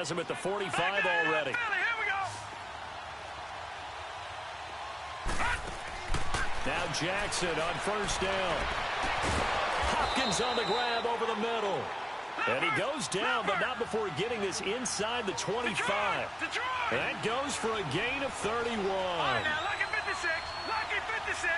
Has him at the 45 already. Now Jackson on first down. Hopkins on the grab over the middle. And he goes down, but not before getting this inside the 25. That goes for a gain of 31. Now, lucky 56. Lucky 56.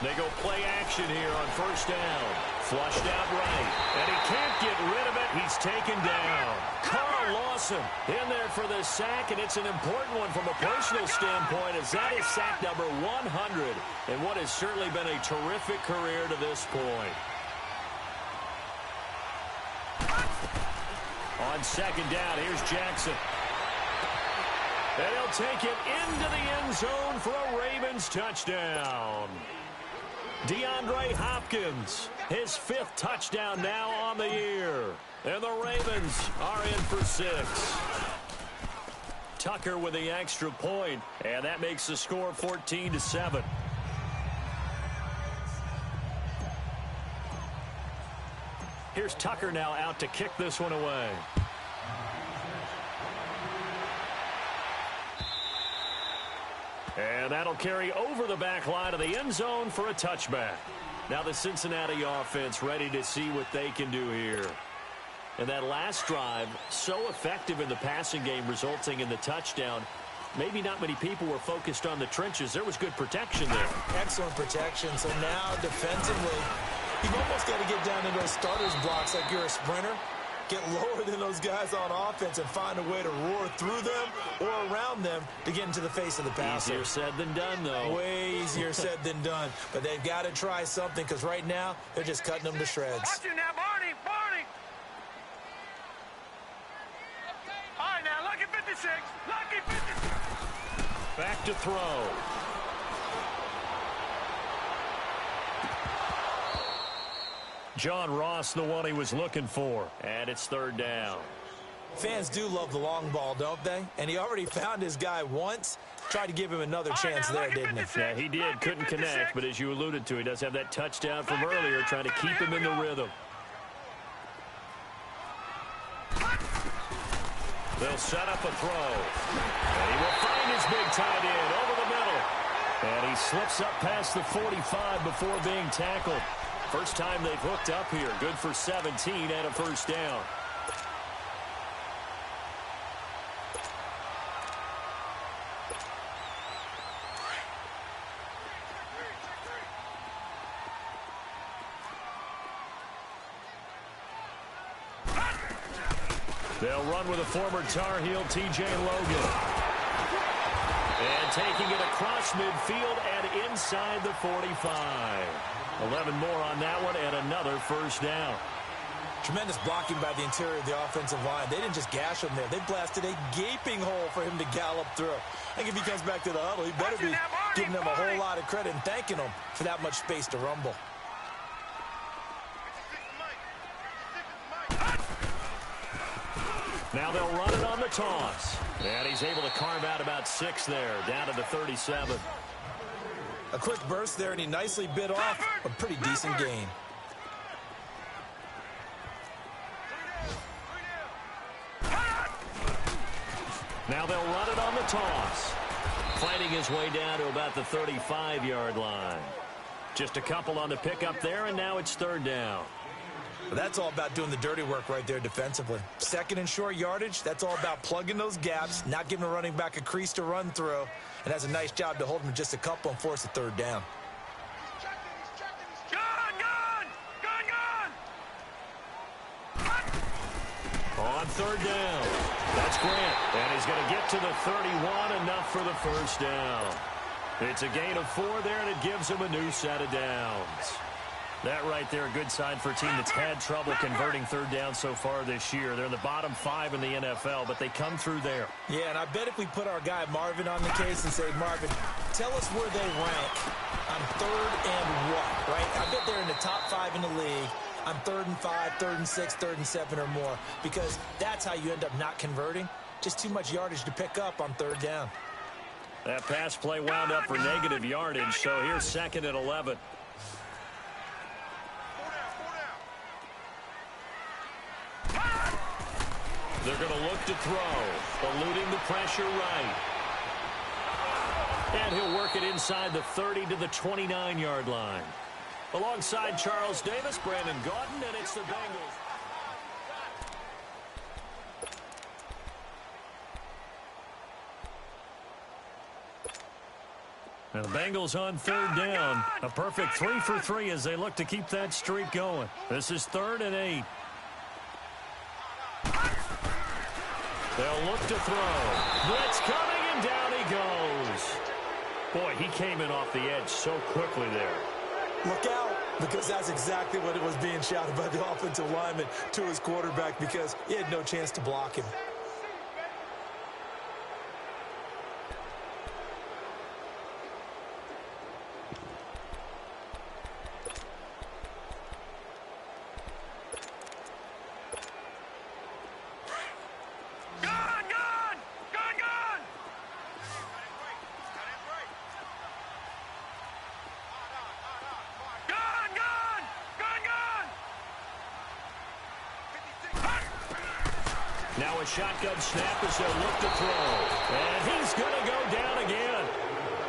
They go play action here on first down. Flushed out right. And he can't get rid of it. He's taken down. Carl Lawson in there for the sack, and it's an important one from a personal standpoint, as that is sack number 100 and what has certainly been a terrific career to this point. On second down, here's Jackson. And he'll take it into the end zone for a Ravens touchdown. DeAndre Hopkins, his 5th touchdown now on the year. And the Ravens are in for 6. Tucker with the extra point, and that makes the score 14-7. Here's Tucker now out to kick this one away. And that'll carry over the back line of the end zone for a touchback. Now the Cincinnati offense ready to see what they can do here. And that last drive, so effective in the passing game, resulting in the touchdown. Maybe not many people were focused on the trenches. There was good protection there. Excellent protection. So now defensively, you've almost got to get down in those starters blocks like you're a sprinter. Get lower than those guys on offense and find a way to roar through them or around them to get into the face of the passer. Easier said than done, though. Way easier said than done. But they've got to try something, because right now they're just cutting them to shreds. Watch you now, Barney. Barney. All right, now, lucky 56. Lucky 56. Back to throw. John Ross, the one he was looking for. And it's third down. Fans do love the long ball, don't they? And he already found his guy once. Tried to give him another chance there, didn't he? Yeah, he did. Couldn't connect, but as you alluded to, he does have that touchdown from earlier, trying to keep him in the rhythm. They'll set up a throw. And he will find his big tight end over the middle. And he slips up past the 45 before being tackled. First time they've hooked up here. Good for 17 and a first down. They'll run with a former Tar Heel, T.J. Logan. And taking it across midfield and inside the 45. 11 more on that one, and another first down. Tremendous blocking by the interior of the offensive line. They didn't just gash him there. They blasted a gaping hole for him to gallop through. I think if he comes back to the huddle, he better be giving them a whole lot of credit and thanking them for that much space to rumble. Now they'll run it on the toss. And he's able to carve out about 6 there, down to the 37. A quick burst there, and he nicely bit off a pretty decent gain. Now they'll run it on the toss. Fighting his way down to about the 35-yard line. Just a couple on the pickup there, and now it's third down. But that's all about doing the dirty work right there defensively. Second and short yardage, that's all about plugging those gaps, not giving a running back a crease to run through, and has a nice job to hold him just a couple and force a third down. On third down, that's Grant, and he's going to get to the 31, enough for the first down. It's a gain of 4 there, and it gives him a new set of downs. That right there, a good sign for a team that's had trouble converting third down so far this year. They're in the bottom 5 in the NFL, but they come through there. Yeah, and I bet if we put our guy Marvin on the case and say, Marvin, tell us where they rank on third and what, right? I bet they're in the top 5 in the league on 3rd and 5, 3rd and 6, 3rd and 7 or more, because that's how you end up not converting. Just too much yardage to pick up on third down. That pass play wound up for negative yardage, so here's 2nd and 11. They're going to look to throw, eluding the pressure right. And he'll work it inside the 30 to the 29-yard line. Alongside Charles Davis, Brandon Gaudin, and it's the Bengals. And the Bengals on third down. A perfect 3 for 3 as they look to keep that streak going. This is 3rd and 8. They'll look to throw. Blitz coming, and down he goes. Boy, he came in off the edge so quickly there. Look out, because that's exactly what it was being shouted by the offensive lineman to his quarterback, because he had no chance to block him. Now a shotgun snap as they'll look to throw. And he's going to go down again.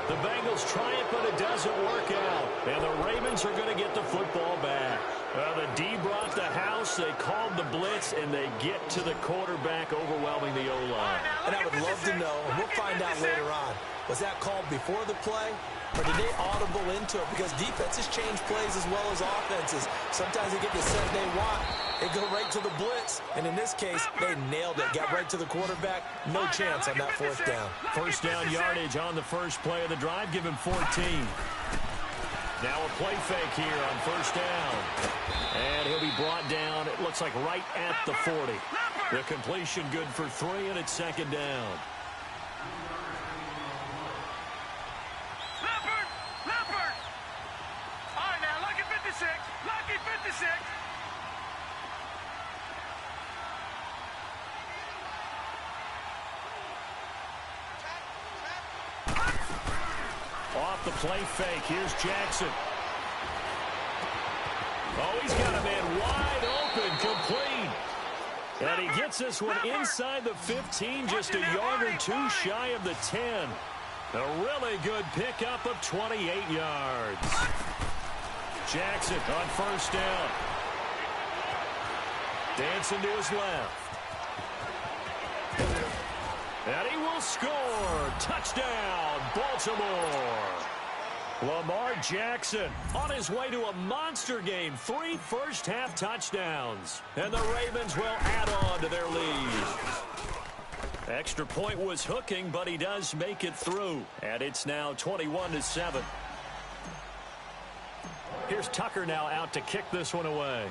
The Bengals try it, but it doesn't work out. And the Ravens are going to get the football back. The D brought the house. They called the blitz, and they get to the quarterback, overwhelming the O-line. And I would love to know, and we'll find out later on, was that called before the play? Or did they audible into it? Because defenses change plays as well as offenses. Sometimes they get the set they want. They go right to the blitz. And in this case, they nailed it. Got right to the quarterback. No chance on that 4th down. First down yardage on the first play of the drive. Give him 14. Now a play fake here on first down. And he'll be brought down, it looks like right at the 40. The completion good for 3, and it's 2nd down. Lucky 56. Off the play fake. Here's Jackson. Oh, he's got a man wide open, complete. And he gets this one inside the 15, just a yard or 2 shy of the 10. A really good pickup of 28 yards. Jackson on first down. Dancing to his left. And he will score. Touchdown, Baltimore. Lamar Jackson on his way to a monster game. 3 first-half touchdowns. And the Ravens will add on to their lead. Extra point was hooking, but he does make it through. And it's now 21-7. Here's Tucker now out to kick this one away.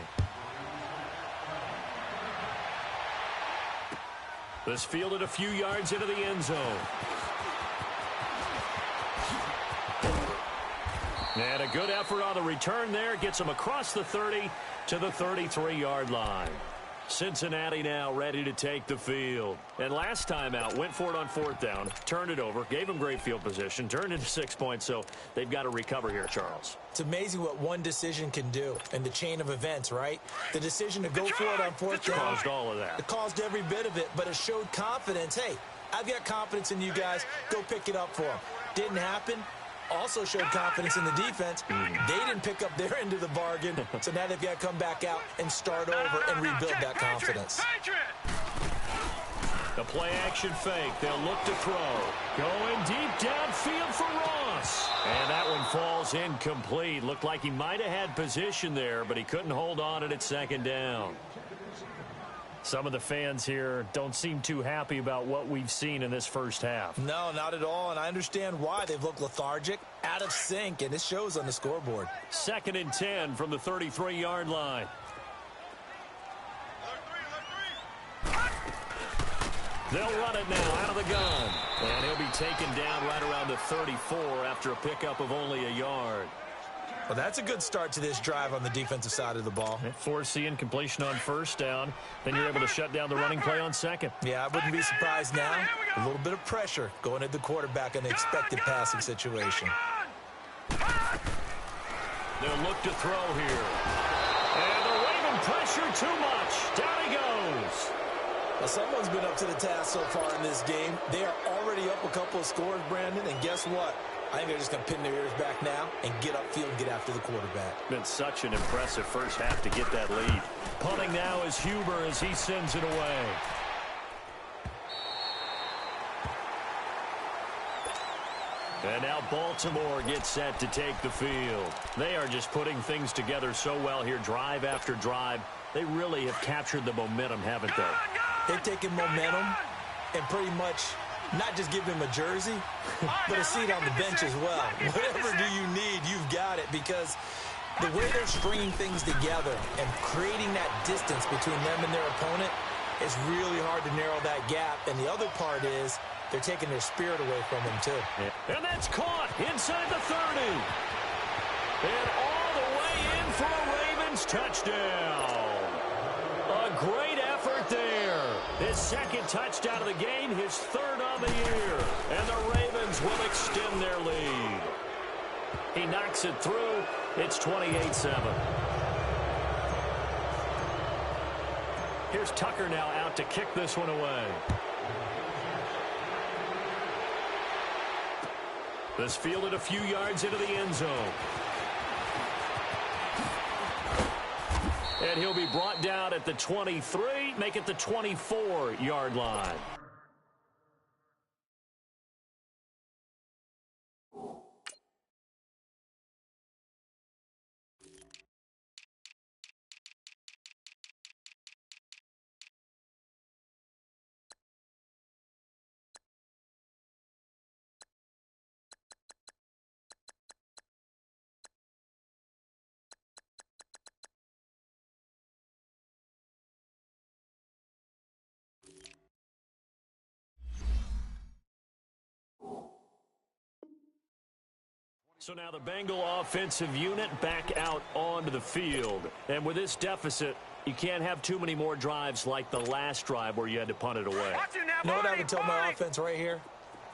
This fielded a few yards into the end zone. And a good effort on the return there. Gets him across the 30 to the 33-yard line. Cincinnati now ready to take the field. And last time out, went for it on 4th down, turned it over, gave them great field position, turned into 6 points, so they've got to recover here, Charles. It's amazing what one decision can do in the chain of events, right? The decision to go for it on 4th down. Caused all of that. It caused every bit of it, but it showed confidence. Hey, I've got confidence in you guys. Go pick it up for them. Didn't happen. Also showed confidence in the defense. They didn't pick up their end of the bargain, so now they've got to come back out and start over and rebuild that confidence. The play action fake. They'll look to throw. Going deep downfield for Ross. And that one falls incomplete. Looked like he might have had position there, but he couldn't hold on it at 2nd down. Some of the fans here don't seem too happy about what we've seen in this first half. No, not at all, and I understand why. They've looked lethargic, out of sync, and it shows on the scoreboard. 2nd and 10 from the 33-yard line. They'll run it now out of the gun. And he'll be taken down right around the 34 after a pickup of only a yard. Well, that's a good start to this drive on the defensive side of the ball. Foreseeing completion on first down. Then you're able to shut down the running play on 2nd. Yeah, I wouldn't be surprised now. A little bit of pressure going at the quarterback in the expected passing situation. They'll look to throw here. And the Raven pressure too much. Down he goes. Well, someone's been up to the task so far in this game. They are already up a couple of scores, Brandon, and guess what? I think they're just going to pin their ears back now and get upfield and get after the quarterback. Been such an impressive first half to get that lead. Punting now is Huber as he sends it away. And now Baltimore gets set to take the field. They are just putting things together so well here, drive after drive. They really have captured the momentum, haven't they? They've taken momentum and pretty much not just give him a jersey, but a seat on the bench as well. Whatever do you need, you've got it, because the way they're stringing things together and creating that distance between them and their opponent, it's really hard to narrow that gap. And the other part is they're taking their spirit away from them, too. Yeah. And that's caught inside the 30. And all the way in for a Ravens touchdown. A great effort there. His second touchdown of the game, his third on the year. And the Ravens will extend their lead. He knocks it through. It's 28-7. Here's Tucker now out to kick this one away. This fielded a few yards into the end zone. And he'll be brought down at the 23, make it the 24-yard line. So now the Bengal offensive unit back out onto the field. And with this deficit, you can't have too many more drives like the last drive where you had to punt it away. You know what I would tell my offense right here?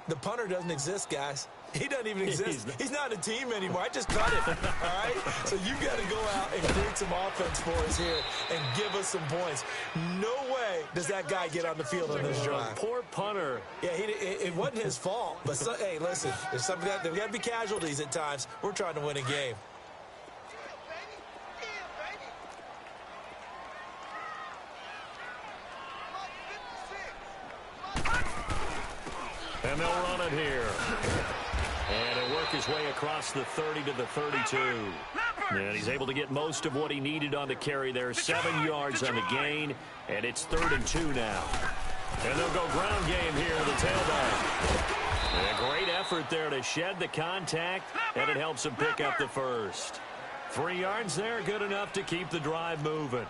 The punter doesn't exist, guys. He doesn't even exist. He's not a team anymore. I just cut it, all right? So you got to go out and create some offense for us here and give us some points. No way does that guy get on the field on this drive. Poor punter. Yeah, it wasn't his fault. But, hey, listen, there's got to be casualties at times. We're trying to win a game. And they'll run it here. And he'll work his way across the 30 to the 32. And he's able to get most of what he needed on the carry there. 7 yards on the gain. And it's 3rd and 2 now. And they'll go ground game here, the tailback. And a great effort there to shed the contact. And it helps him pick up the first. 3 yards there, good enough to keep the drive moving.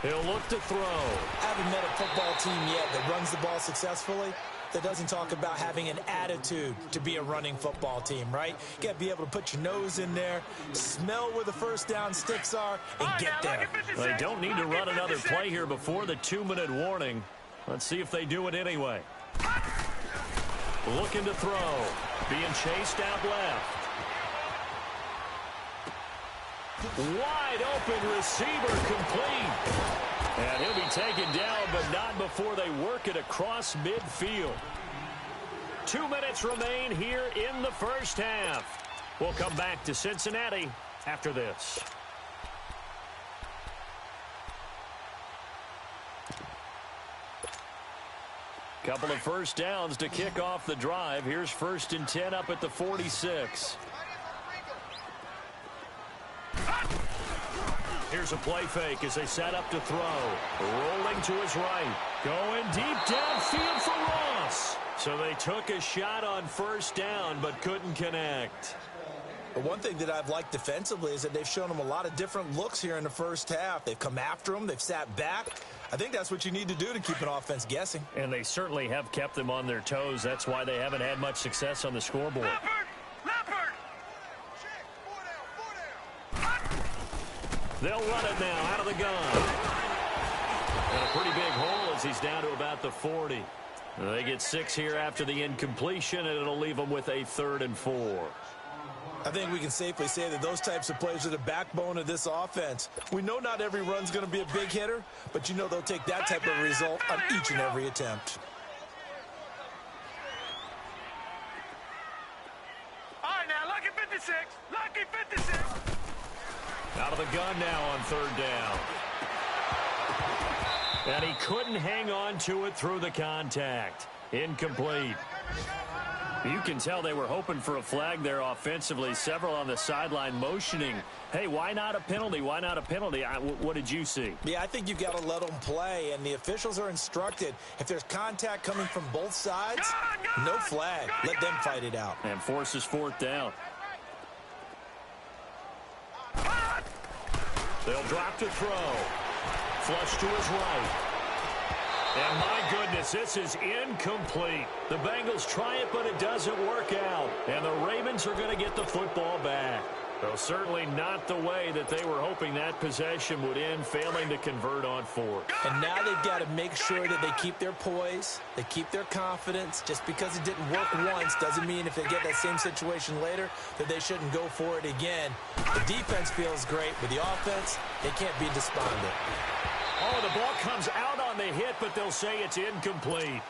He'll look to throw. I haven't met a football team yet that runs the ball successfully that doesn't talk about having an attitude to be a running football team, right? You got to be able to put your nose in there, smell where the first down sticks are, and get there. Well, they don't need to run another play here before the 2-minute warning. Let's see if they do it anyway. Looking to throw. Being chased out left. Wide open receiver complete. And he'll be taken down, but not before they work it across midfield. 2 minutes remain here in the first half. We'll come back to Cincinnati after this. Couple of first downs to kick off the drive. Here's 1st and 10 up at the 46. Here's a play fake as they set up to throw. Rolling to his right. Going deep downfield for Ross. So they took a shot on 1st down but couldn't connect. But one thing that I've liked defensively is that they've shown them a lot of different looks here in the first half. They've come after them. They've sat back. I think that's what you need to do to keep an offense guessing. And they certainly have kept them on their toes. That's why they haven't had much success on the scoreboard. They'll run it now out of the gun. And a pretty big hole as he's down to about the 40. They get 6 here after the incompletion, and it'll leave them with a 3rd and 4. I think we can safely say that those types of plays are the backbone of this offense. We know not every run's going to be a big hitter, but you know they'll take that type of result on each and every attempt. All right, now, lucky 56. Lucky 56. Out of the gun now on third down. And he couldn't hang on to it through the contact. Incomplete. You can tell they were hoping for a flag there offensively. Several on the sideline motioning, hey, why not a penalty? Why not a penalty? What did you see? Yeah, I think you've got to let them play, and the officials are instructed. If there's contact coming from both sides, no flag. Let them fight it out. And forces fourth down. They'll drop to throw. Flush to his right. And my goodness, this is incomplete. The Bengals try it, but it doesn't work out. And the Ravens are going to get the football back. Though certainly not the way that they were hoping that possession would end, failing to convert on fourth. And now they've got to make sure that they keep their poise, they keep their confidence. Just because it didn't work once doesn't mean if they get that same situation later that they shouldn't go for it again. The defense feels great, but the offense, they can't be despondent. Oh, the ball comes out on the hit, but they'll say it's incomplete.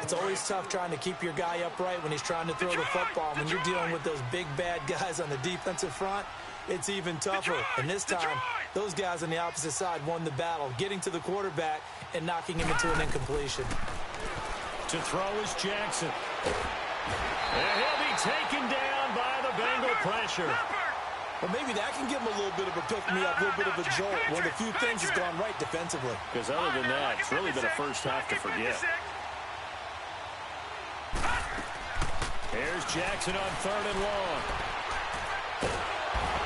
It's always tough trying to keep your guy upright when he's trying to throw the football. When you're dealing with those big, bad guys on the defensive front, it's even tougher. And this time, those guys on the opposite side won the battle, getting to the quarterback and knocking him into an incompletion. To throw is Jackson. And he'll be taken down by the Bengal pressure. Well, maybe that can give him a little bit of a pick-me-up, a little bit of a jolt. One of the few things has gone right defensively. Because other than that, it's really been a first half to forget. Here's Jackson on third and long.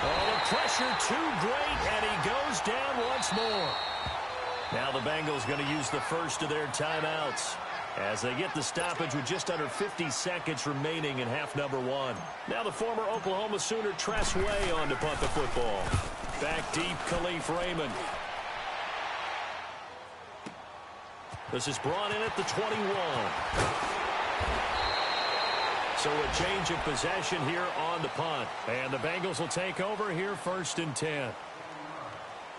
Oh, the pressure too great, and he goes down once more. Now the Bengals going to use the first of their timeouts as they get the stoppage with just under 50 seconds remaining in half number one. Now the former Oklahoma Sooner Tress Way on to punt the football. Back deep, Khalif Raymond. This is brought in at the 21. So a change of possession here on the punt. And the Bengals will take over here first and 10.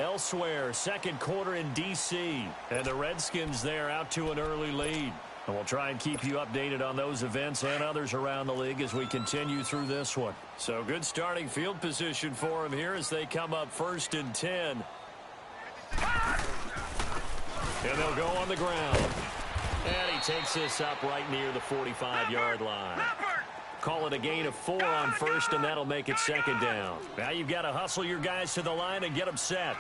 Elsewhere, second quarter in D.C. And the Redskins there out to an early lead. And we'll try and keep you updated on those events and others around the league as we continue through this one. So good starting field position for them here as they come up first and 10. And they'll go on the ground. And he takes this up right near the 45-yard line. Call it a gain of 4 on first, and that'll make it second down. Now you've got to hustle your guys to the line and get them set.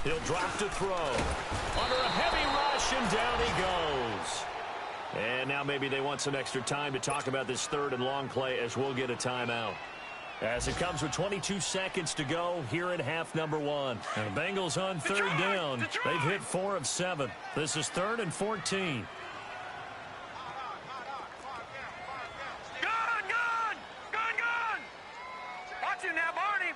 He'll drop to throw. Under a heavy rush, and down he goes. And now maybe they want some extra time to talk about this third and long play as we'll get a timeout. As it comes with 22 seconds to go here in half number one. And the Bengals on third down. They've hit 4 of 7. This is third and 14. Watch it now, Barney.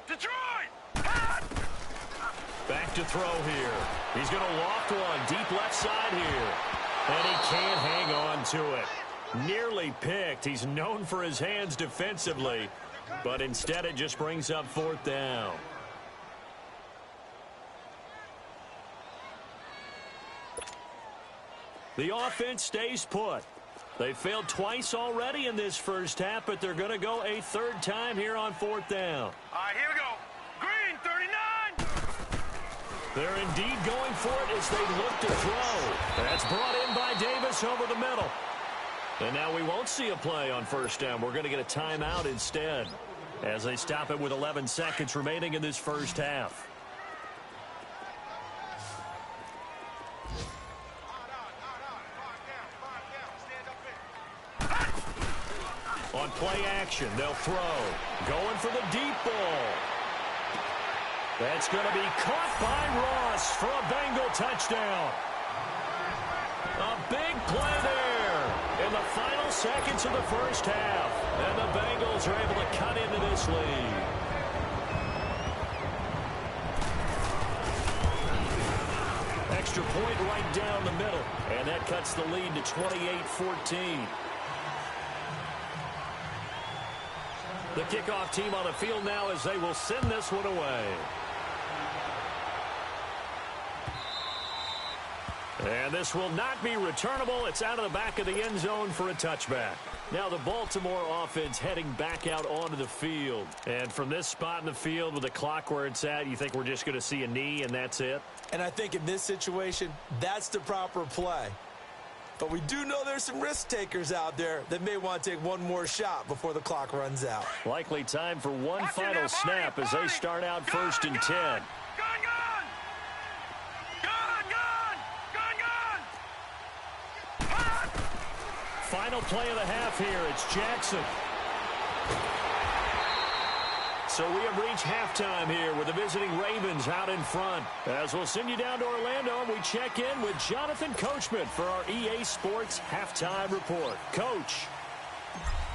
Detroit! Back to throw here. He's going to loft one deep left side here. And he can't hang on to it. Nearly picked. He's known for his hands defensively. But instead it just brings up fourth down. The offense stays put. They failed twice already in this first half, but they're going to go a third time here on fourth down. All right, here we go. Green, 39. They're indeed going for it as they look to throw. That's brought in by Davis over the middle. And now we won't see a play on first down. We're going to get a timeout instead as they stop it with 11 seconds remaining in this first half. On play action, they'll throw. Going for the deep ball. That's going to be caught by Ross for a Bengal touchdown. A big play there in the final seconds of the first half. And the Bengals are able to cut into this lead. extra point right down the middle. And that cuts the lead to 28-14. The kickoff team on the field now as they will send this one away. And this will not be returnable. It's out of the back of the end zone for a touchback. Now the Baltimore offense heading back out onto the field. And from this spot in the field with the clock where it's at, you think we're just going to see a knee and that's it? And I think in this situation, that's the proper play. But we do know there's some risk takers out there that may want to take one more shot before the clock runs out. Likely time for one final snap as they start out 1st and 10. Final play of the half here. It's Jackson. So we have reached halftime here with the visiting Ravens out in front. As we'll send you down to Orlando, and we check in with Jonathan Coachman for our EA Sports Halftime Report. Coach.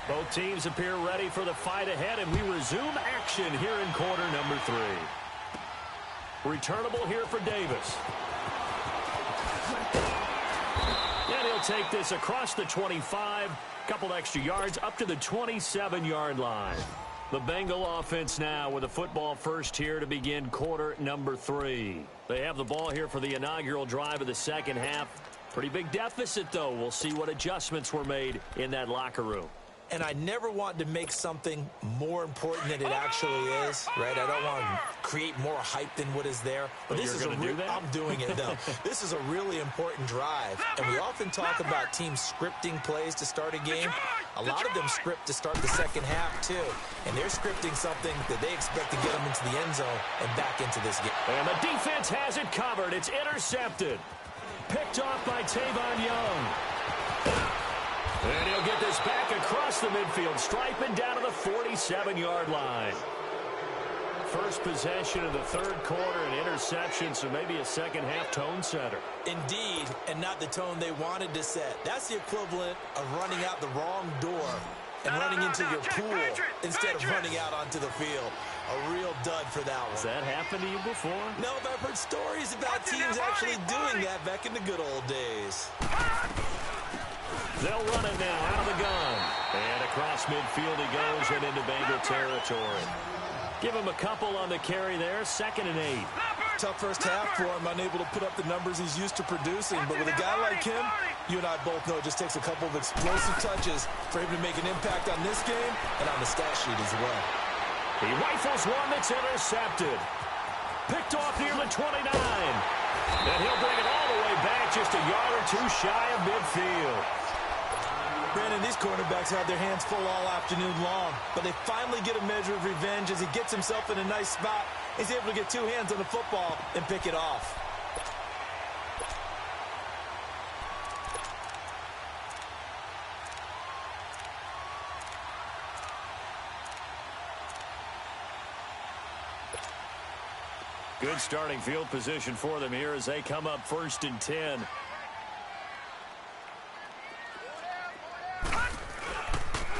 Both teams appear ready for the fight ahead, and we resume action here in quarter number 3. Returnable here for Davis. And he'll take this across the 25, couple extra yards up to the 27-yard line. The Bengal offense now with a football first here to begin quarter number 3. They have the ball here for the inaugural drive of the second half. Pretty big deficit, though. We'll see what adjustments were made in that locker room. And I never want to make something more important than it actually is, right? I don't want to create more hype than what is there. But this is I'm doing it, though. This is a really important drive. And we often talk about teams scripting plays to start a game. A lot of them script to start the second half, too. And they're scripting something that they expect to get them into the end zone and back into this game. And the defense has it covered. It's intercepted. Picked off by Tavon Young. And he'll get this back across the midfield, striping down to the 47-yard line. First possession of the third quarter, an interception, so maybe a second-half tone setter. Indeed, and not the tone they wanted to set. That's the equivalent of running out the wrong door and running into your pool instead of running out onto the field. A real dud for that one. Has that happened to you before? No, but I've heard stories about teams actually doing that back in the good old days. They'll run it now out of the gun. And across midfield he goes and into Bengal territory. Give him a couple on the carry there. 2nd and 8. Tough first half for him, unable to put up the numbers he's used to producing. But with a guy like him, you and I both know it just takes a couple of explosive touches for him to make an impact on this game and on the stat sheet as well. He rifles one that's intercepted. Picked off near the 29. And he'll bring it all the way back just a yard or two shy of midfield. Brandon, these cornerbacks had their hands full all afternoon long, but they finally get a measure of revenge as he gets himself in a nice spot. He's able to get 2 hands on the football and pick it off. Good starting field position for them here as they come up 1st and 10.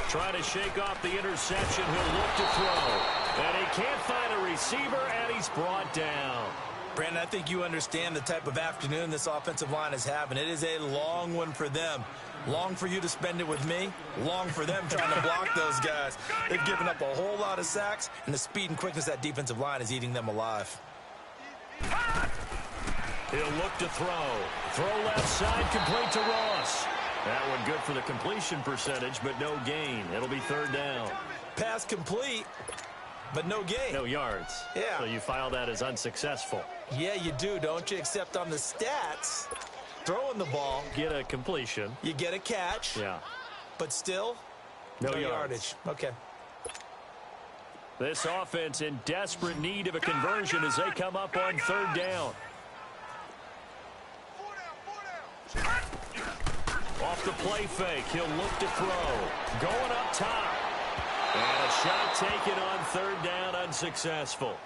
Trying to shake off the interception. He'll look to throw. And he can't find a receiver, and he's brought down. Brandon, I think you understand the type of afternoon this offensive line is having. It is a long one for them. Long for you to spend it with me. Long for them trying to block those guys. They've given up a whole lot of sacks, and the speed and quickness of that defensive line is eating them alive. He'll look to throw. Throw left side, complete to Ross. That one good for the completion percentage, but no gain. It'll be 3rd down. Pass complete, but no gain. No yards. Yeah. So you file that as unsuccessful. Yeah, you do, don't you? Except on the stats, throwing the ball. Get a completion. You get a catch. Yeah. But still, no yardage. Okay. This offense in desperate need of a conversion as they come up on 3rd down. Off the play fake, he'll look to throw. Going up top. And a shot taken on 3rd down, unsuccessful.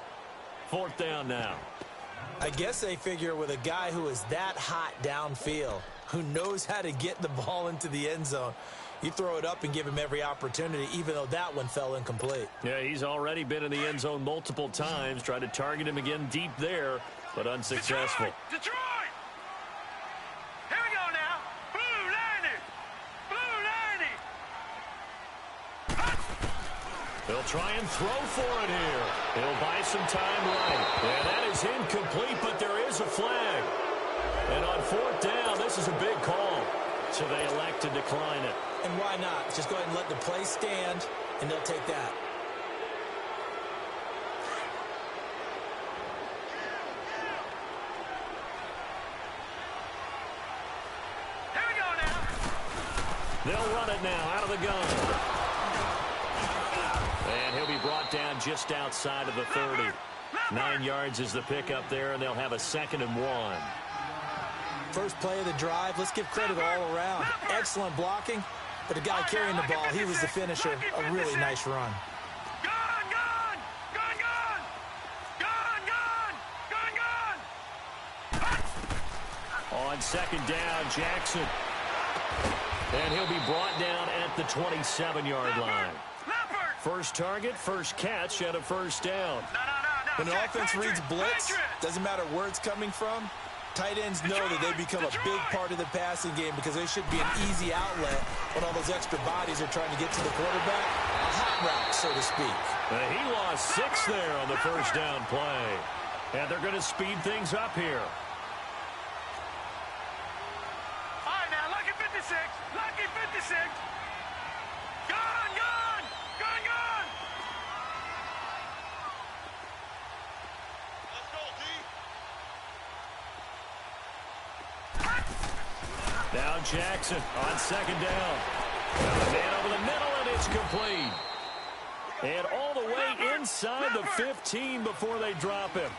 4th down now. I guess they figure with a guy who is that hot downfield, who knows how to get the ball into the end zone, you throw it up and give him every opportunity, even though that one fell incomplete. Yeah, he's already been in the end zone multiple times. Tried to target him again deep there, but unsuccessful. Detroit! try and throw for it here. He'll buy some time right. And that is incomplete, but there is a flag. And on fourth down, this is a big call. So they elect to decline it. And why not? Just go ahead and let the play stand, and they'll take that. Here we go now. They'll run it now out of the gun. And he'll be brought down just outside of the 30. 9 yards is the pickup there, and they'll have a 2nd and 1. First play of the drive, let's give credit all around. Excellent blocking, but the guy carrying the ball, he was the finisher. A really nice run. Gun, gun, gun, gun, gun, gun, gun, gun. On 2nd down, Jackson. And he'll be brought down at the 27-yard line. First target, first catch, and a first down. When the offense reads blitz, doesn't matter where it's coming from, tight ends know that they become a big part of the passing game because they should be an easy outlet when all those extra bodies are trying to get to the quarterback. A hot route, so to speak. He lost 6 there on the first down play. And they're going to speed things up here. All right, now, lucky 56. Lucky 56. Gun, gun, gun, gun. Let's go, D. Now Jackson on 2nd down. Man over the middle, and it's complete. And all the way inside the 15 before they drop him.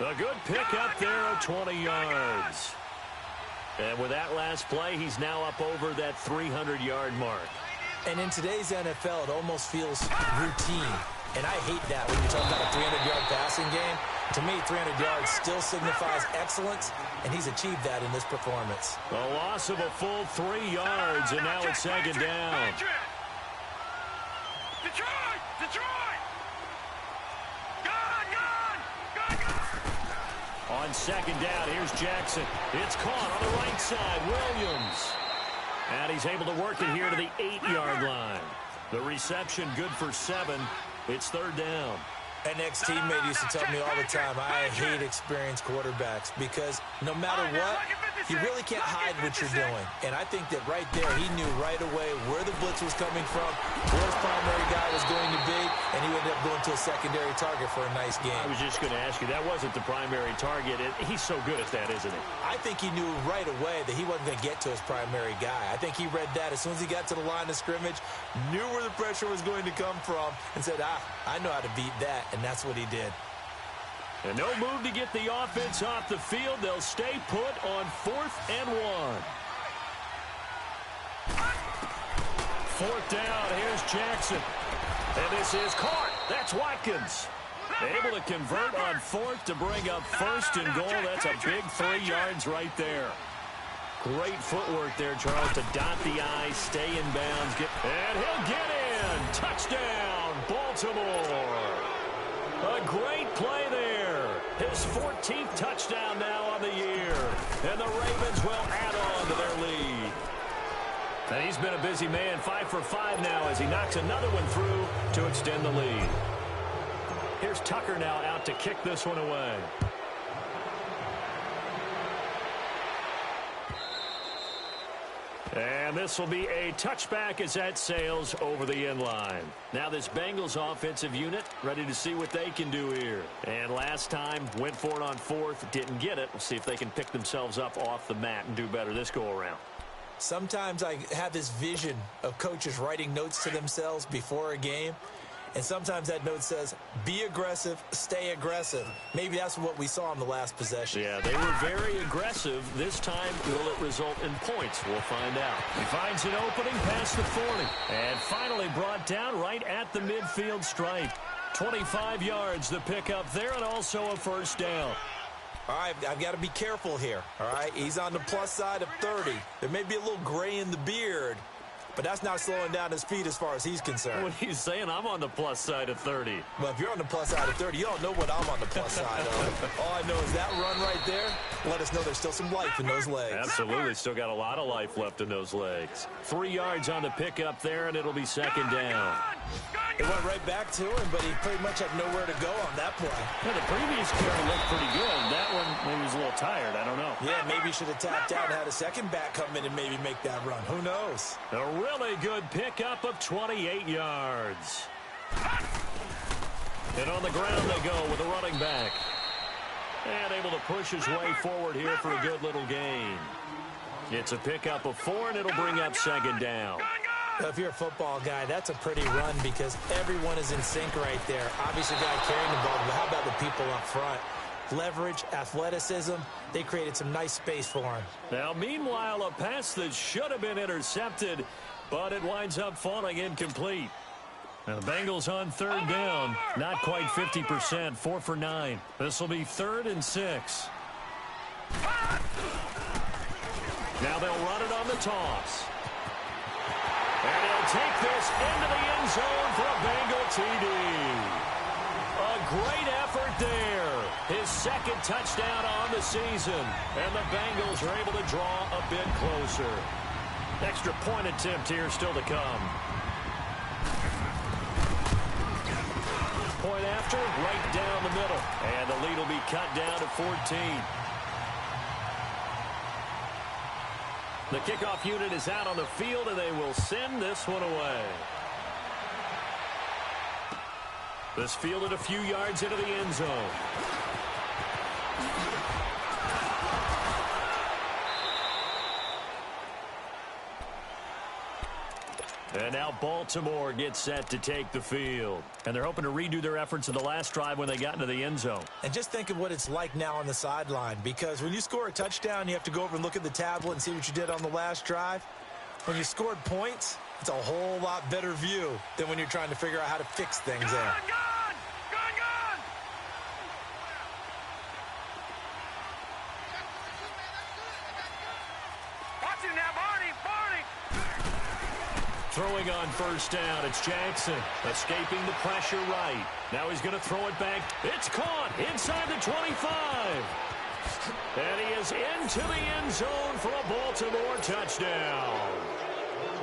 A good pickup there of 20 yards. And with that last play, he's now up over that 300-yard mark. And in today's NFL, it almost feels routine. And I hate that when you're talking about a 300-yard passing game. To me, 300 yards still signifies excellence, and he's achieved that in this performance. A loss of a full 3 yards, and now it's 2nd down. Detroit! Detroit! Gun, gun, gun, gun. On 2nd down, here's Jackson. It's caught on the right side, Williams. And he's able to work it here to the 8-yard line. The reception good for 7. It's 3rd down. An ex-teammate used to tell me all the time, I hate experienced quarterbacks because no matter what, you really can't hide what you're doing. And I think that right there, he knew right away where the blitz was coming from, where his primary guy was going to be, and he ended up going to a secondary target for a nice game. I was just going to ask you, that wasn't the primary target. He's so good at that, isn't he? I think he knew right away that he wasn't going to get to his primary guy. I think he read that as soon as he got to the line of scrimmage, knew where the pressure was going to come from, and said, I know how to beat that. And that's what he did. And no move to get the offense off the field. They'll stay put on 4th and 1. 4th down. Here's Jackson. And this is caught. That's Watkins. Able to convert on 4th to bring up 1st and goal. That's a big 3 yards right there. Great footwork there, Charles, to dot the I, stay in bounds. And he'll get in. Touchdown, Baltimore. A great play there. His 14th touchdown now on the year. And the Ravens will add on to their lead. And he's been a busy man, 5 for 5 now as he knocks another one through to extend the lead. Here's Tucker now out to kick this one away. And this will be a touchback as that sails over the end line. Now this Bengals offensive unit ready to see what they can do here. And last time went for it on 4th, didn't get it. We'll see if they can pick themselves up off the mat and do better this go around. Sometimes I have this vision of coaches writing notes to themselves before a game. And sometimes that note says, be aggressive, stay aggressive. Maybe that's what we saw in the last possession. Yeah, they were very aggressive. This time, will it result in points? We'll find out. He finds an opening past the 40. And finally brought down right at the midfield stripe. 25 yards, the pickup there, and also a first down. All right, I've got to be careful here. All right, he's on the plus side of 30. There may be a little gray in the beard, but that's not slowing down his speed as far as he's concerned. What he's saying, I'm on the plus side of 30. Well, if you're on the plus side of 30, you don't know what I'm on the plus side of. All I know is that run right there let us know there's still some life in those legs. Absolutely. Still got a lot of life left in those legs. 3 yards on the pickup there, and it'll be second down. It went right back to him, but he pretty much had nowhere to go on that play. Yeah, the previous carry looked pretty good. That one, maybe he was a little tired. I don't know. Yeah, maybe he should have tapped out and had a second back come in and maybe make that run. Who knows? A really good pickup of 28 yards. And on the ground they go with a running back. And able to push his way forward here for a good little gain. It's a pickup of 4, and it'll bring up second down. If you're a football guy, that's a pretty run because everyone is in sync right there. Obviously, the guy carrying the ball, but how about the people up front? Leverage, athleticism, they created some nice space for him. Now, meanwhile, a pass that should have been intercepted, but it winds up falling incomplete. And the Bengals on third down, not quite 50%, 4 for 9. This will be 3rd and 6. Now they'll run it on the toss. And he'll take this into the end zone for a Bengal TD. A great effort there. His second touchdown on the season. And the Bengals are able to draw a bit closer. Extra point attempt here still to come. Point after, right down the middle. And the lead will be cut down to 14. The kickoff unit is out on the field, and they will send this one away. This fielded a few yards into the end zone. And now Baltimore gets set to take the field. And they're hoping to redo their efforts in the last drive when they got into the end zone. And just think of what it's like now on the sideline, because when you score a touchdown, you have to go over and look at the tablet and see what you did on the last drive. When you scored points, it's a whole lot better view than when you're trying to figure out how to fix things there. Throwing on first down, it's Jackson. Escaping the pressure right. Now he's going to throw it back. It's caught inside the 25. And he is into the end zone for a Baltimore touchdown.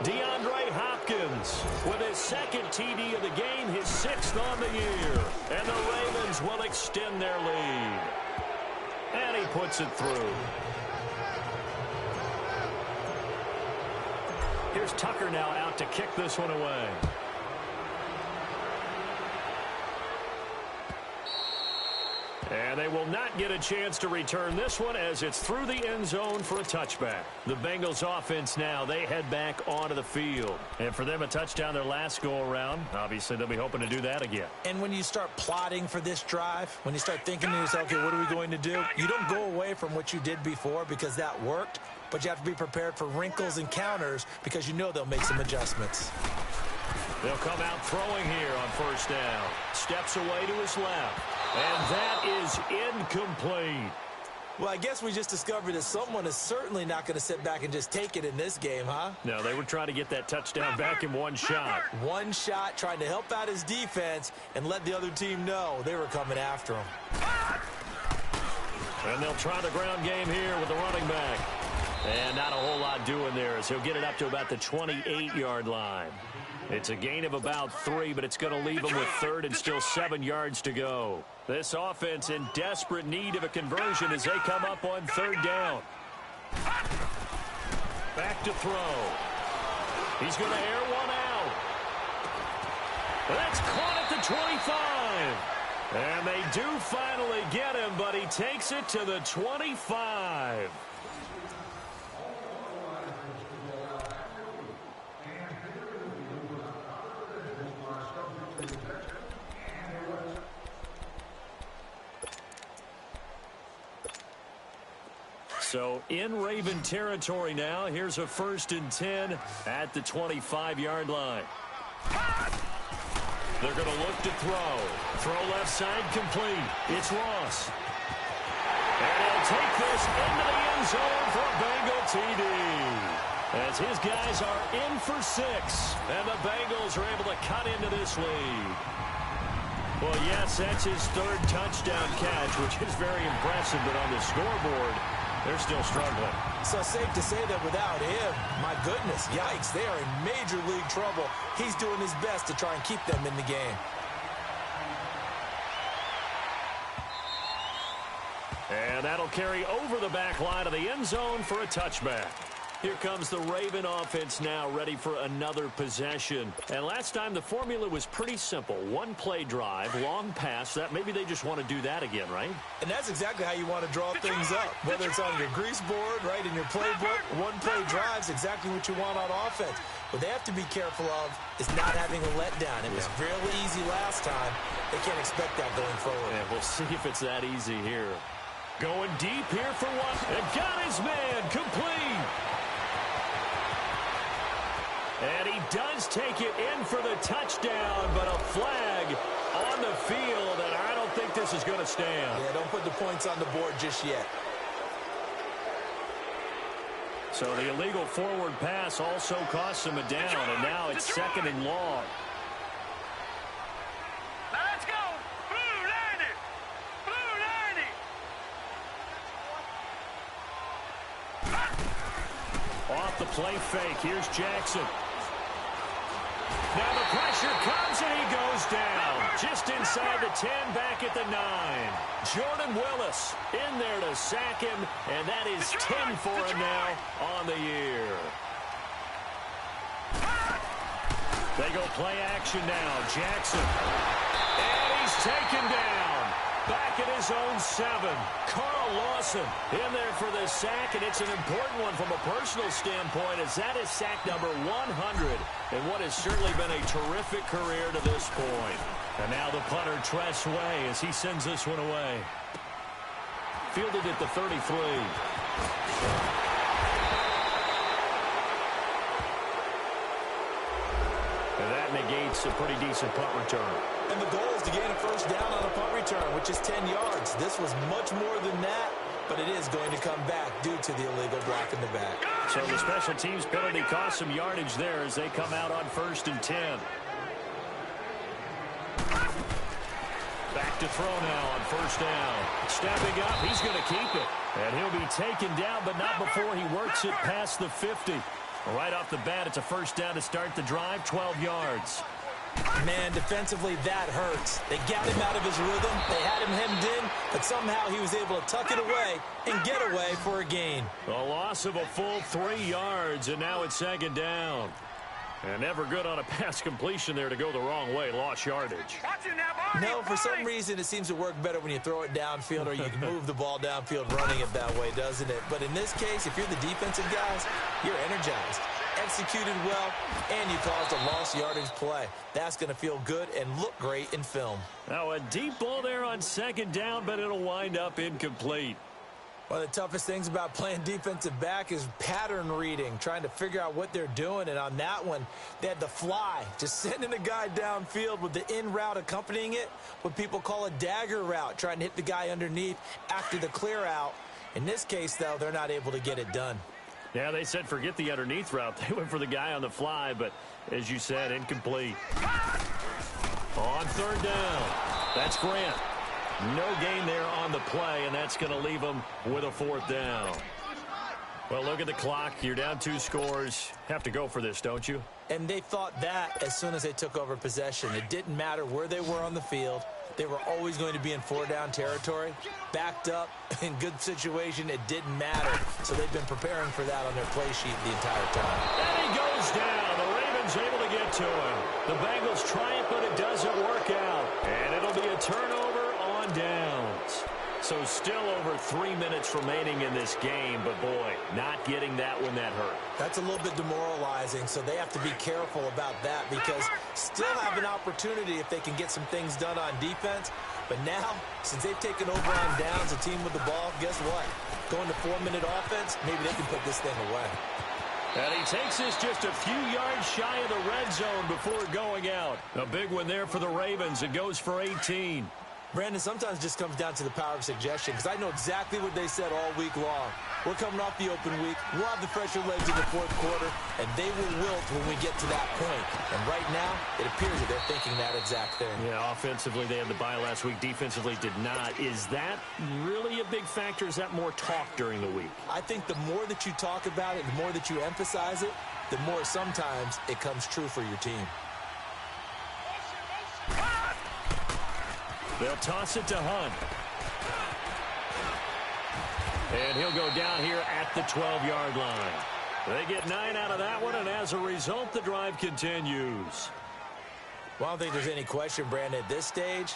DeAndre Hopkins with his second TD of the game, his 6th on the year. And the Ravens will extend their lead. And he puts it through. Here's Tucker now out to kick this one away. And they will not get a chance to return this one as it's through the end zone for a touchback. The Bengals offense now, they head back onto the field. And for them, a touchdown their last go-around. Obviously, they'll be hoping to do that again. And when you start plotting for this drive, when you start thinking to yourself, okay, what are we going to do? You don't go away from what you did before because that worked. But you have to be prepared for wrinkles and counters because you know they'll make some adjustments. They'll come out throwing here on first down. Steps away to his left. And that is incomplete. Well, I guess we just discovered that someone is certainly not going to sit back and just take it in this game, huh? No, they were trying to get that touchdown back in one shot. One shot, trying to help out his defense and let the other team know they were coming after him. And they'll try the ground game here with the running back. And not a whole lot doing there as he'll get it up to about the 28-yard line. It's a gain of about 3, but it's going to leave him with 3rd and still 7 yards to go. This offense in desperate need of a conversion as they come up on 3rd down. Back to throw. He's going to air one out. That's caught at the 25. And they do finally get him, but he takes it to the 25. So in Raven territory now. Here's a 1st and 10 at the 25-yard line. They're going to look to throw. Throw left side complete. It's Ross. And he'll take this into the end zone for a Bengal TD. as his guys are in for 6. And the Bengals are able to cut into this lead. Well, yes, that's his 3rd touchdown catch, which is very impressive, but on the scoreboard, they're still struggling. So safe to say that without him, my goodness, yikes, they are in major league trouble. He's doing his best to try and keep them in the game. And that'll carry over the back line of the end zone for a touchback. Here comes the Raven offense now, ready for another possession. And last time the formula was pretty simple. 1-play drive, long pass. That maybe they just want to do that again, right? And that's exactly how you want to draw things up. Whether it's on your grease board, right, in your playbook, 1-play drive's exactly what you want on offense. What they have to be careful of is not having a letdown. It was really easy last time. They can't expect that going forward. And we'll see if it's that easy here. Going deep here for one. And got his man complete. And he does take it in for the touchdown, but a flag on the field, and I don't think this is going to stand. Yeah, don't put the points on the board just yet. So the illegal forward pass also costs him a down, and now it's 2nd and long. Let's go. Blue 90. Blue 90. Off the play fake. Here's Jackson. Now the pressure comes and he goes down. Just inside the 10, back at the 9. Jordan Willis in there to sack him, and that is 10 for him now on the year. They go play action now. Jackson. And he's taken down. Back at his own 7. Carl Lawson in there for the sack, and it's an important one from a personal standpoint, as that is sack number 100 in what has certainly been a terrific career to this point. And now the punter, Tress Way, as he sends this one away. Fielded at the 33. And that negates a pretty decent punt return. And the goal is to gain a first down on a punt return, which is 10 yards. This was much more than that, but it is going to come back due to the illegal block in the back. So the special teams penalty cost some yardage there as they come out on 1st and 10. Back to throw now on 1st down. Stepping up, he's going to keep it. And he'll be taken down, but not before he works it past the 50. Right off the bat, it's a first down to start the drive, 12 yards. Man, defensively, that hurts. They got him out of his rhythm. They had him hemmed in, but somehow he was able to tuck it away and get away for a gain. A loss of a full 3 yards, and now it's 2nd down. And never good on a pass completion there to go the wrong way. Lost yardage. No, for some reason, it seems to work better when you throw it downfield or you can move the ball downfield running it that way, doesn't it? But in this case, if you're the defensive guys, you're energized, executed well, and you caused a lost yardage play. That's going to feel good and look great in film. Now a deep ball there on 2nd down, but it'll wind up incomplete. One of the toughest things about playing defensive back is pattern reading, trying to figure out what they're doing. And on that one, they had the fly, just sending a guy downfield with the in route accompanying it, what people call a dagger route, trying to hit the guy underneath after the clear out. In this case, though, they're not able to get it done. Yeah, they said forget the underneath route. They went for the guy on the fly, but as you said, incomplete. On 3rd down, that's Grant. No gain there on the play, and that's going to leave them with a 4th down. Well, look at the clock. You're down 2 scores. Have to go for this, don't you? And they thought that as soon as they took over possession. It didn't matter where they were on the field. They were always going to be in 4-down territory. Backed up, in good situation, it didn't matter. So they've been preparing for that on their play sheet the entire time. And he goes down. The Ravens able to get to him. The Bengals try it, but it doesn't work out. And it'll be a turnover on downs. So still over 3 minutes remaining in this game, but boy, not getting that one that hurt. That's a little bit demoralizing, so they have to be careful about that because still have an opportunity if they can get some things done on defense. But now, since they've taken over on downs, a team with the ball, guess what? Going to 4-minute offense, maybe they can put this thing away. And he takes this just a few yards shy of the red zone before going out. A big one there for the Ravens. It goes for 18. Brandon, sometimes it just comes down to the power of suggestion, because I know exactly what they said all week long. We're coming off the open week. We'll have the fresher legs in the fourth quarter, and they will wilt when we get to that point. And right now, it appears that they're thinking that exact thing. Yeah, offensively, they had the bye last week. Defensively, did not. Is that really a big factor? Is that more talk during the week? I think the more that you talk about it, the more that you emphasize it, the more sometimes it comes true for your team. They'll toss it to Hunt. And he'll go down here at the 12-yard line. They get 9 out of that one, and as a result, the drive continues. Well, I don't think there's any question, Brandon, at this stage.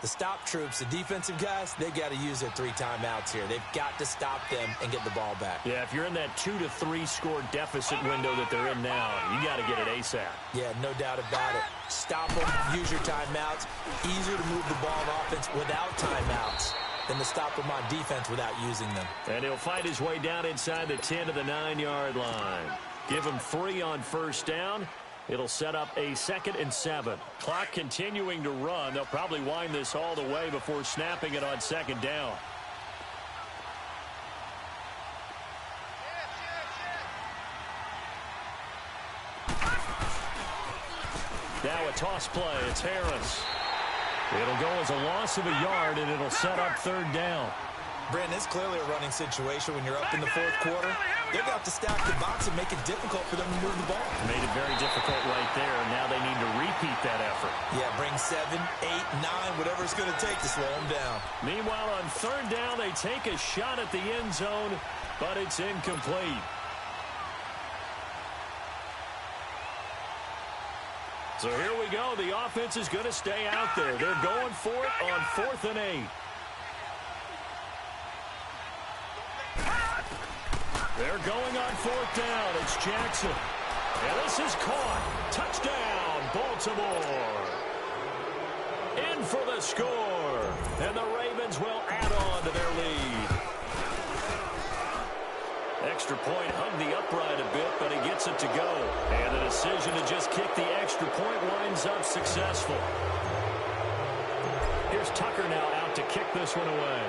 The stop troops, the defensive guys, they got to use their 3 timeouts here. They've got to stop them and get the ball back. Yeah, if you're in that 2 to 3 score deficit window that they're in now, you got to get it ASAP. Yeah, no doubt about it. Stop them, use your timeouts. Easier to move the ball on offense without timeouts than to stop them on defense without using them. And he'll fight his way down inside the 10 to the 9-yard line. Give him 3 on first down. It'll set up a 2nd and 7. Clock continuing to run. They'll probably wind this all the way before snapping it on 2nd down. Now a toss play. It's Harris. It'll go as a loss of a yard, and it'll set up 3rd down. Brandon, it's clearly a running situation when you're up in the fourth quarter. They're going to have to stack the box and make it difficult for them to move the ball. Made it very difficult right there. Now they need to repeat that effort. Yeah, bring 7, 8, 9, whatever it's going to take to slow them down. Meanwhile, on 3rd down, they take a shot at the end zone, but it's incomplete. So here we go. The offense is going to stay out there. They're going for it on 4th and 8. They're going on 4th down. It's Jackson. And this is caught. Touchdown, Baltimore. In for the score. And the Ravens will add on to their lead. Extra point hung the upright a bit, but he gets it to go. And the decision to just kick the extra point winds up successful. Here's Tucker now out to kick this one away.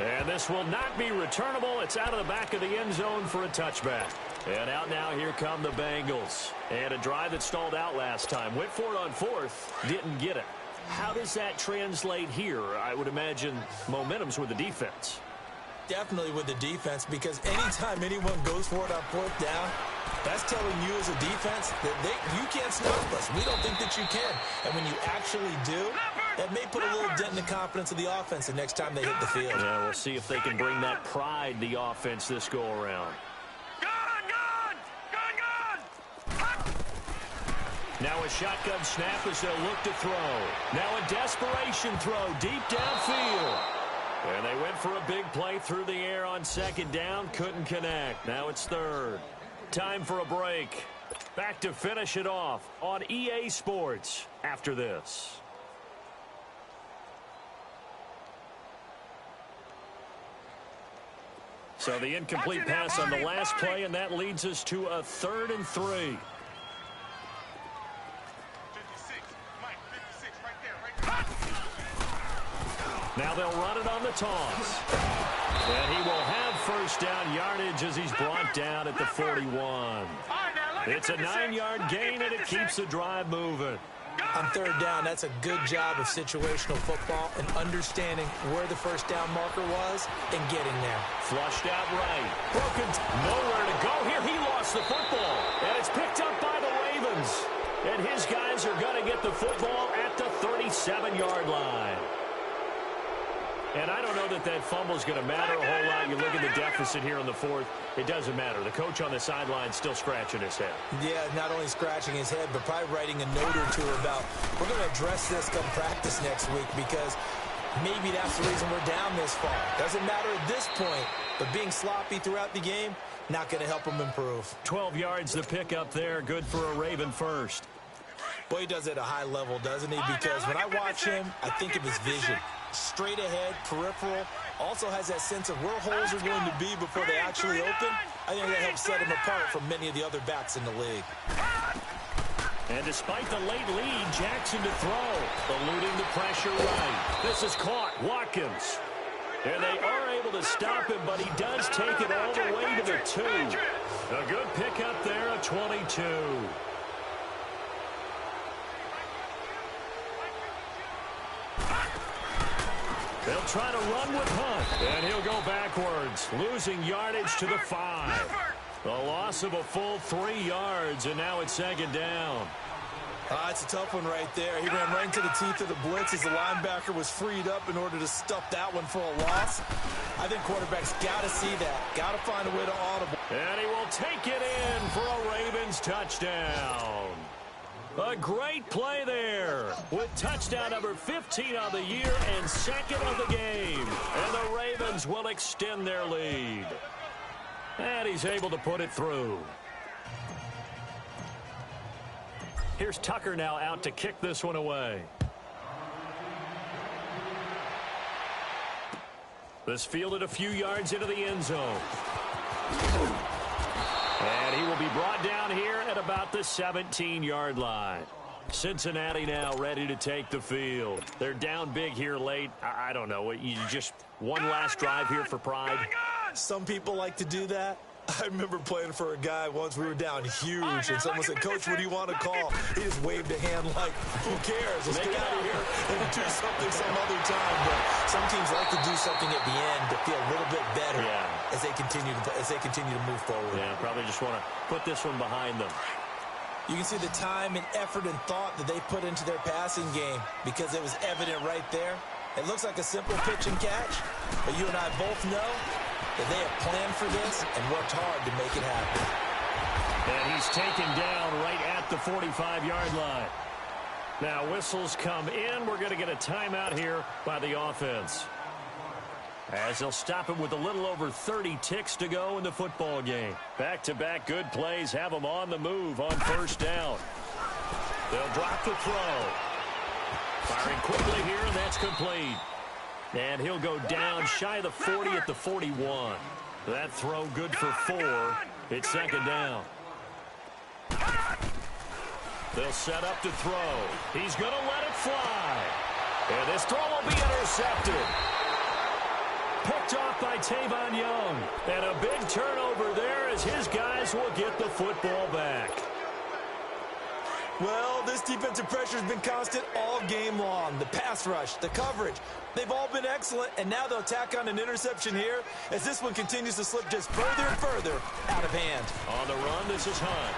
And this will not be returnable. It's out of the back of the end zone for a touchback. And out now, here come the Bengals. And a drive that stalled out last time. Went for it on 4th, didn't get it. How does that translate here? I would imagine momentum's with the defense. Definitely with the defense, because anytime anyone goes for it on 4th down, that's telling you as a defense that you can't stop us. We don't think that you can. And when you actually do, that may put a little dent in the confidence of the offense the next time they hit the field. Yeah, we'll see if they can bring that pride, the offense, this go-around. Now a shotgun snap as they'll look to throw. Now a desperation throw deep downfield. And they went for a big play through the air on 2nd down. Couldn't connect. Now it's 3rd. Time for a break. Back to finish it off on EA Sports after this. So the incomplete pass on the last play, and that leads us to a 3rd and 3. Now they'll run it on the toss. And he will have first down yardage as he's brought down at the 41. It's a 9-yard gain, and it keeps the drive moving. On 3rd down, that's a good job of situational football and understanding where the first down marker was and getting there. Flushed out right. Broken. Nowhere to go here. He lost the football. And it's picked up by the Ravens. And his guys are going to get the football at the 37-yard line. And I don't know that that fumble is going to matter a whole lot. You look at the deficit here in the 4th. It doesn't matter. The coach on the sideline still scratching his head. Yeah, not only scratching his head, but probably writing a note or two about, we're going to address this come practice next week, because maybe that's the reason we're down this far. Doesn't matter at this point, but being sloppy throughout the game, not going to help him improve. 12 yards the pick up there. Good for a Raven first. Boy, he does it at a high level, doesn't he? Because when I watch him, I think of his vision. Straight ahead, peripheral, also has that sense of where holes are going to be before they actually open. I think that helps set him apart from many of the other backs in the league. And despite the late lead, Jackson to throw. Eluding the pressure right. This is caught. Watkins. And they are able to stop him, but he does take it all the way to the 2. A good pickup there, a 22. They'll try to run with Hunt. And he'll go backwards, losing yardage to the 5. A loss of a full 3 yards, and now it's second down. It's a tough one right there. He ran right into the teeth of the blitz as the linebacker was freed up in order to stuff that one for a loss. I think quarterbacks got to see that. Got to find a way to audible. And he will take it in for a Ravens touchdown. A great play there with touchdown number 15 on the year and second of the game. And the Ravens will extend their lead. And he's able to put it through. Here's Tucker now out to kick this one away. This fielded a few yards into the end zone. And he will be brought down here at about the 17-yard line. Cincinnati now ready to take the field. They're down big here late. I don't know. You just one last drive here for pride. Some people like to do that. I remember playing for a guy once. We were down huge, and someone said, "Coach, what do you want to call?" He just waved a hand like, "Who cares? Let's get out of here and do something some other time." But some teams like to do something at the end to feel a little bit better as they continue to move forward. Yeah, probably just want to put this one behind them. You can see the time and effort and thought that they put into their passing game because it was evident right there. It looks like a simple pitch and catch, but you and I both know that they have planned for this and worked hard to make it happen. And he's taken down right at the 45-yard line. Now whistles come in. We're going to get a timeout here by the offense, as they'll stop him with a little over 30 ticks to go in the football game. Back-to-back good plays have them on the move on first down. They'll drop the throw. Firing quickly here, and that's complete. And he'll go down shy of the 40 at the 41. That throw good for 4. It's second down. They'll set up to throw. He's going to let it fly. And this throw will be intercepted. Picked off by Tavon Young. And a big turnover there as his guys will get the football back. Well, this defensive pressure has been constant all game long. The pass rush, the coverage, they've all been excellent, and now they'll tack on an interception here as this one continues to slip just further and further out of hand. On the run, this is Hunt.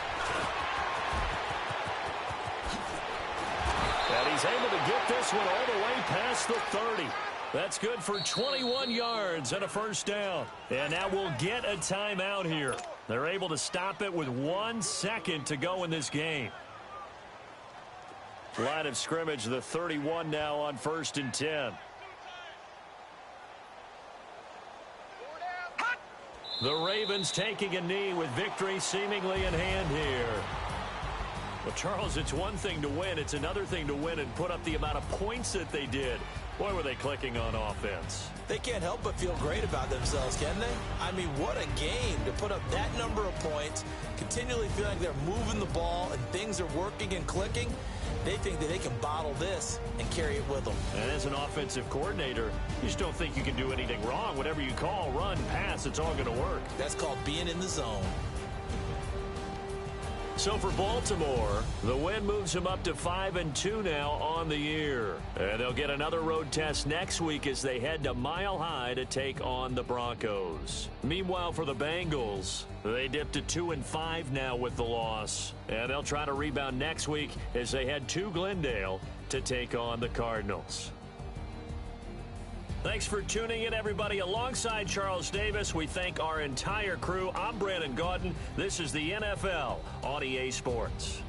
And he's able to get this one all the way past the 30. That's good for 21 yards and a first down. And now we'll get a timeout here. They're able to stop it with 1 second to go in this game. Line of scrimmage, the 31 now on 1st and 10. The Ravens taking a knee with victory seemingly in hand here. Well, Charles, it's one thing to win. It's another thing to win and put up the amount of points that they did. Boy, were they clicking on offense. They can't help but feel great about themselves, can they? I mean, what a game to put up that number of points, continually feeling like they're moving the ball and things are working and clicking. They think that they can bottle this and carry it with them. And as an offensive coordinator, you just don't think you can do anything wrong. Whatever you call, run, pass, it's all going to work. That's called being in the zone. So for Baltimore, the win moves them up to 5-2 now on the year. And they'll get another road test next week as they head to Mile High to take on the Broncos. Meanwhile, for the Bengals, they dipped to 2-5 now with the loss. And they'll try to rebound next week as they head to Glendale to take on the Cardinals. Thanks for tuning in, everybody. Alongside Charles Davis, we thank our entire crew. I'm Brandon Gaudin. This is the NFL on EA Sports.